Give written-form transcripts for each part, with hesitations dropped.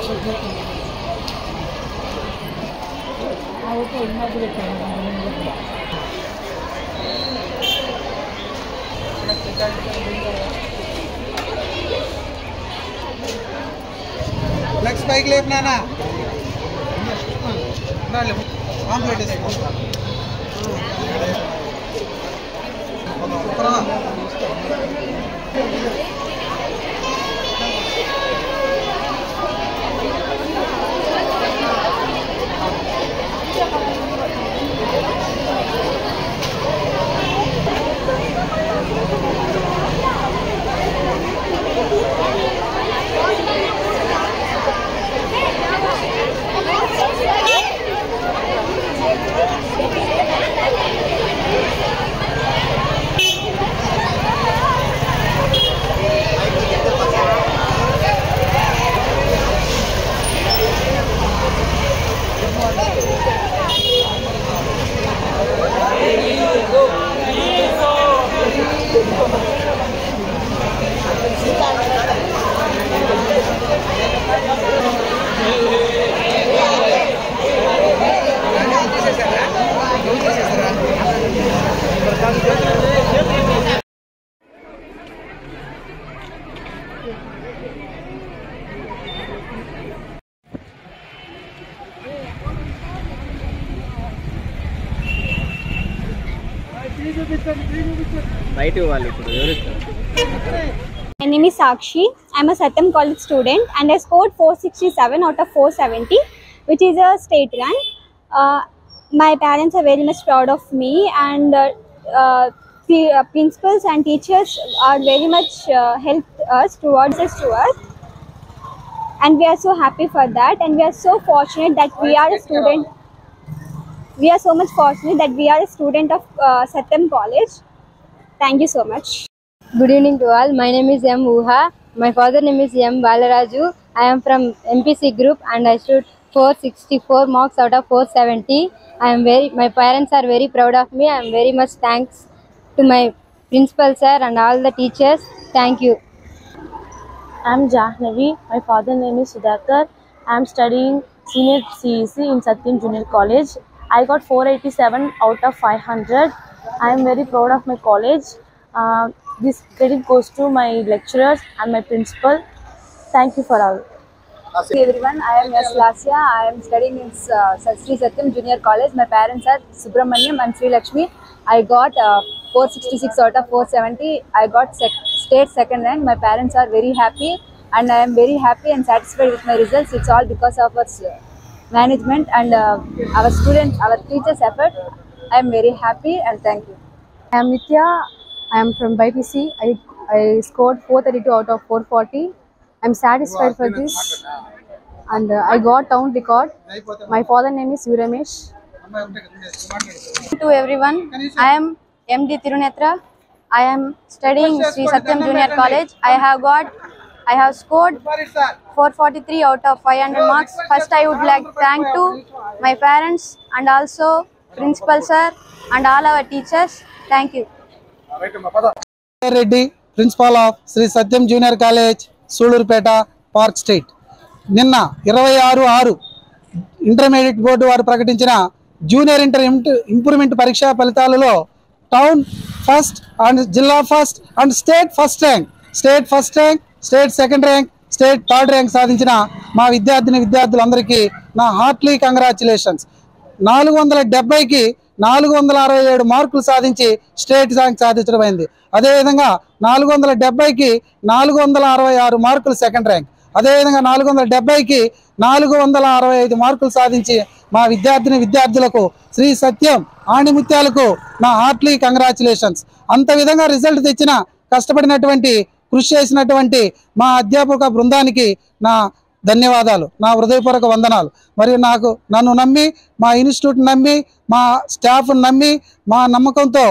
Next bike left Nana. My name is Sakshi. I am a Satyam College student and I scored 467 out of 470, which is a state rank. My parents are very much proud of me, and principals and teachers are very much helped us towards us, and we are so happy for that, and we are so fortunate that we are a student. We are so much fortunate that we are a student of Satyam College. Thank you so much. Good evening to all. My name is M. Uha. My father name is M. Balaraju. I am from MPC group and I stood 464 marks out of 470. My parents are very proud of me. I am very much thanks to my principal sir and all the teachers. Thank you. I am Jahnavi. My father name is Sudhakar. I am studying senior CEC in Satyam Junior College. I got 487 out of 500. I am very proud of my college. This credit goes to my lecturers and my principal. Thank you for all. Hey everyone, I am S. Lasya. I am studying in Sri Satyam Junior College. My parents are Subramaniam and Sri Lakshmi. I got 466 out of 470. I got state second rank. My parents are very happy and I am very happy and satisfied with my results. It's all because of us management and our students, our teachers' effort. I am very happy and thank you. I am Nitya. I am from BPC. I scored 432 out of 440. I am satisfied for this and I got town record. My father name is Uramesh. To everyone, I am MD Tirunetra. I am studying Sri Satyam Junior College. I have scored 443 out of 500 marks. First, I would like to thank to my parents and also principal sir and all our teachers. Thank you. Reddy, principal of Sri Satyam Junior College, Sulurpeta, Park Street. Ninna 26/6 intermediate board వారు ప్రకటించిన junior inter improvement పరీక్షా ఫలితాలలో town first and జిల్లా first and state first rank, state second rank, state third rank సాధించిన మా విద్యార్థులందరికీ నా Hartley congratulations. 470కి 467 మార్కులు సాధించి స్టేట్ ర్యాంక్ సాధించడం అయింది. అదేవిధంగా 470కి 466 మార్కులు సెకండ్ ర్యాంక్, అదేవిధంగా 470కి 465 మార్కులు సాధించి మా విద్యార్థులకు శ్రీ సత్యం ఆణిముత్యాలకు నా హార్ట్లీ కంగ్రాచులేషన్స్. అంత విధంగా రిజల్ట్ తెచ్చిన కష్టపడినటువంటి కృషి చేసినటువంటి మా అధ్యాపక బృందానికి నా ధన్యవాదాలు, నా హృదయపూర్వక వందనాలు. మరియు నన్ను నమ్మి, మా ఇన్స్టిట్యూట్ నమ్మి, మా స్టాఫ్ నమ్మి, మా నమ్మకంతో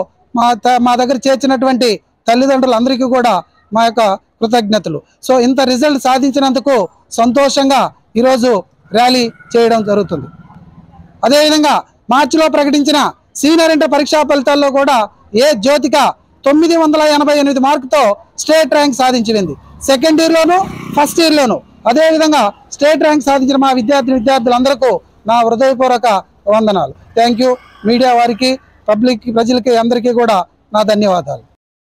మా దగ్గర చేర్చినటువంటి తల్లిదండ్రులందరికీ కూడా మా యొక్క కృతజ్ఞతలు. సో ఇంత రిజల్ట్ సాధించినందుకు సంతోషంగా ఈరోజు ర్యాలీ చేయడం జరుగుతుంది. అదేవిధంగా మార్చిలో ప్రకటించిన సీనియర్ ఇంటర్ పరీక్షా ఫలితాల్లో కూడా జ్యోతిక 988 మార్కుతో స్టేట్ ర్యాంక్ సాధించింది, సెకండ్ ఇయర్లోను ఫస్ట్ ఇయర్లోను. అదేవిధంగా స్టేట్ ర్యాంక్ సాధించిన మా విద్యార్థులందరికీ నా హృదయపూర్వక వందనాలు. Thank you. మీడియా వారికి, ప్రజలకి అందరికీ కూడా నా ధన్యవాదాలు.